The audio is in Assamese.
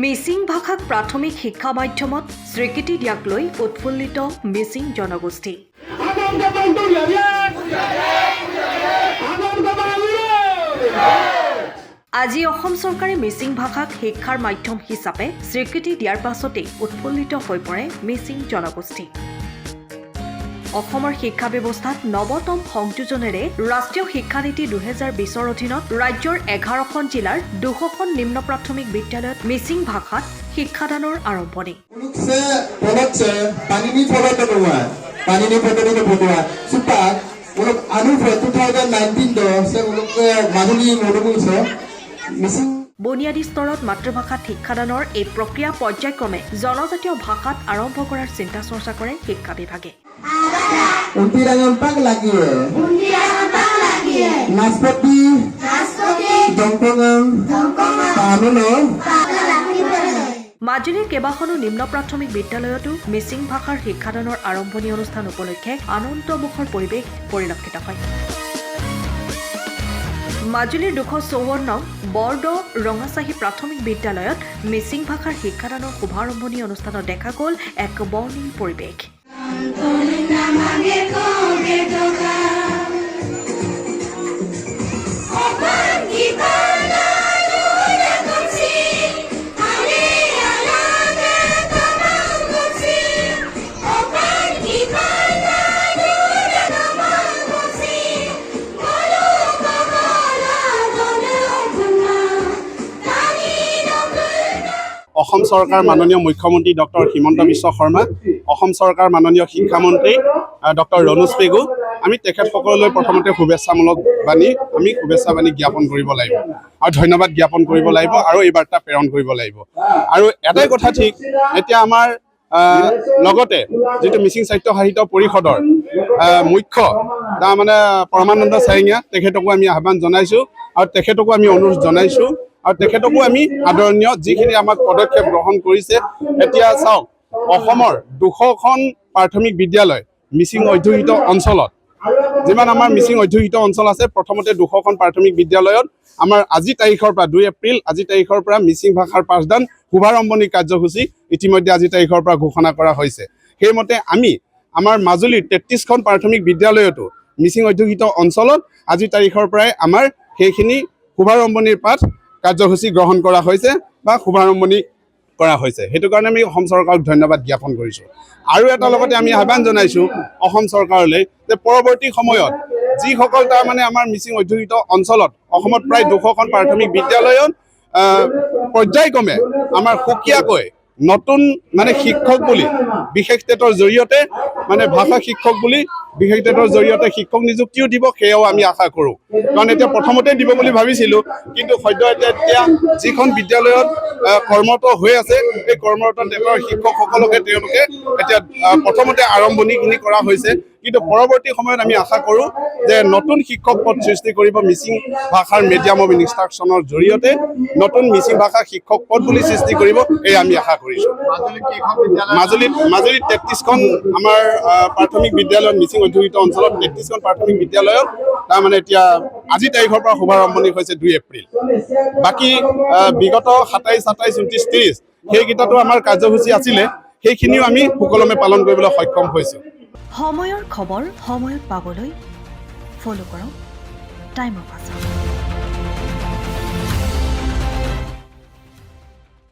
মিচিং ভাষাক প্ৰাথমিক শিক্ষা মাধ্যমত স্বীকৃতি দিয়াক লৈ উৎফুল্লিত মিচিং জনগোষ্ঠী। আজি অসম চৰকাৰে মিচিং ভাষাক শিক্ষাৰ মাধ্যম হিচাপে স্বীকৃতি দিয়াৰ পাছতেই উৎফুল্লিত হৈ পৰে মিচিং জনগোষ্ঠী। অসমৰ শিক্ষা ব্যৱস্থাত নৱতম সংযোজনেৰে ৰাষ্ট্ৰীয় শিক্ষানীতি 2020 অধীনত ৰাজ্যৰ 11খন জিলাৰ 200খন নিম্ন প্ৰাথমিক বিদ্যালয়ত মিচিং ভাষাত শিক্ষাদানৰ আৰম্ভণি। বুনিয়াদী স্তৰত মাতৃভাষাত শিক্ষাদানৰ এই প্ৰক্ৰিয়া পৰ্যায়ক্ৰমে জনজাতীয় ভাষাত আৰম্ভ কৰাৰ চিন্তা চৰ্চা কৰে শিক্ষা বিভাগে। মাজুলীৰ কেইবাখনো নিম্ন প্ৰাথমিক বিদ্যালয়তো মিচিং ভাষাৰ শিক্ষাদানৰ আৰম্ভণি অনুষ্ঠান উপলক্ষে আনন্দমুখৰ পৰিৱেশ পৰিলক্ষিত হয়। মাজুলীৰ 254 বৰদ ৰঙাচাহী প্ৰাথমিক বিদ্যালয়ত মিচিং ভাষাৰ শিক্ষাদানৰ শুভাৰম্ভণি অনুষ্ঠানত দেখা গ'ল এক বৰ্ণিল পৰিৱেশ। অসম চৰকাৰ মাননীয় মুখ্যমন্ত্ৰী ডক্টৰ হিমন্ত বিশ্ব শৰ্মা, অসম চৰকাৰ মাননীয় শিক্ষামন্ত্ৰী ডক্টৰ ৰণোজ পেগু, আমি তেখেতসকললৈ প্ৰথমতে শুভেচ্ছামূলক শুভেচ্ছা বাণী জ্ঞাপন কৰিব লাগিব আৰু ধন্যবাদ জ্ঞাপন কৰিব লাগিব আৰু এই বাৰ্তা প্ৰেৰণ কৰিব লাগিব। আৰু এটাই কথা ঠিক, এতিয়া আমাৰ লগতে যিটো মিচিং সাহিত্য সাহিত্য পৰিষদৰ মুখ্য তাৰমানে পৰমানন্দ চাৰিঙীয়া, তেখেতকো আমি আহ্বান জনাইছোঁ আৰু তেখেতকো আমি অনুৰোধ জনাইছোঁ আৰু তেখেতকো আমি আদৰণীয় যিখিনি আমাক পদক্ষেপ গ্ৰহণ কৰিছে। এতিয়া চাওক, অসমৰ 200খন প্ৰাথমিক বিদ্যালয় মিচিং অধ্যুষিত অঞ্চলত, যিমান আমাৰ মিচিং অধ্যুষিত অঞ্চল আছে, প্ৰথমতে 200খন প্ৰাথমিক বিদ্যালয়ত আমাৰ আজি তাৰিখৰ পৰা 2 এপ্ৰিল আজি তাৰিখৰ পৰা মিচিং ভাষাৰ পাঠদান শুভাৰম্ভণি কাৰ্যসূচী ইতিমধ্যে আজি তাৰিখৰ পৰা ঘোষণা কৰা হৈছে। সেইমতে আমি আমাৰ মাজুলীৰ 33খন প্ৰাথমিক বিদ্যালয়তো মিচিং অধ্যুষিত অঞ্চলত আজি তাৰিখৰ পৰাই আমাৰ সেইখিনি শুভাৰম্ভণিৰ পাঠ কাৰ্যসূচী গ্ৰহণ কৰা হৈছে বা শুভাৰম্ভণি কৰা হৈছে। সেইটো কাৰণে আমি অসম চৰকাৰক ধন্যবাদ জ্ঞাপন কৰিছোঁ। আৰু এটা লগতে আমি আহ্বান জনাইছোঁ অসম চৰকাৰলৈ যে পৰৱৰ্তী সময়ত যিসকল তাৰমানে আমাৰ মিচিং অধ্যুষিত অঞ্চলত অসমত প্ৰায় 200খন প্ৰাথমিক বিদ্যালয়ত পৰ্যায়ক্ৰমে আমাৰ সুকীয়াকৈ নতুন শিক্ষক বুলি বিশেষ টেটৰ জৰিয়তে ভাষা শিক্ষক বুলি বিশেষ টেটৰ জৰিয়তে শিক্ষক নিযুক্তিও দিব, সেয়াও আমি আশা কৰোঁ। কাৰণ এতিয়া প্ৰথমতে দিব বুলি ভাবিছিলোঁ, কিন্তু সদ্য এতিয়া যিখন বিদ্যালয়ত কৰ্মৰত হৈ আছে সেই কৰ্মৰত টেটৰ শিক্ষকসকলকে তেওঁলোকে এতিয়া প্ৰথমতে আৰম্ভণিখিনি কৰা হৈছে। কিন্তু পৰৱৰ্তী সময়ত আমি আশা কৰোঁ যে নতুন শিক্ষক পদ সৃষ্টি কৰিব মিচিং ভাষাৰ মিডিয়াম অফ ইনষ্ট্ৰাকশ্যনৰ জৰিয়তে, নতুন মিচিং ভাষা শিক্ষক পদ বুলি সৃষ্টি কৰিব, এই আমি আশা কৰিছোঁ। মাজুলীত 33খন আমাৰ প্ৰাথমিক বিদ্যালয়ত মিচিং অধ্যুষিত অঞ্চলত 33খন প্ৰাথমিক বিদ্যালয়ত তাৰমানে এতিয়া আজি তাৰিখৰ পৰা শুভাৰম্ভণি হৈছে 2 এপ্ৰিল। বাকী বিগত 27, 28, 29, 30 সেইকেইটাতো আমাৰ কাৰ্যসূচী আছিলে, সেইখিনিও আমি সুকলমে পালন কৰিবলৈ সক্ষম হৈছোঁ। সময়ৰ খবৰ সময়ত পাবলৈ ফ'ল' কৰক টাইম অফ আছাম।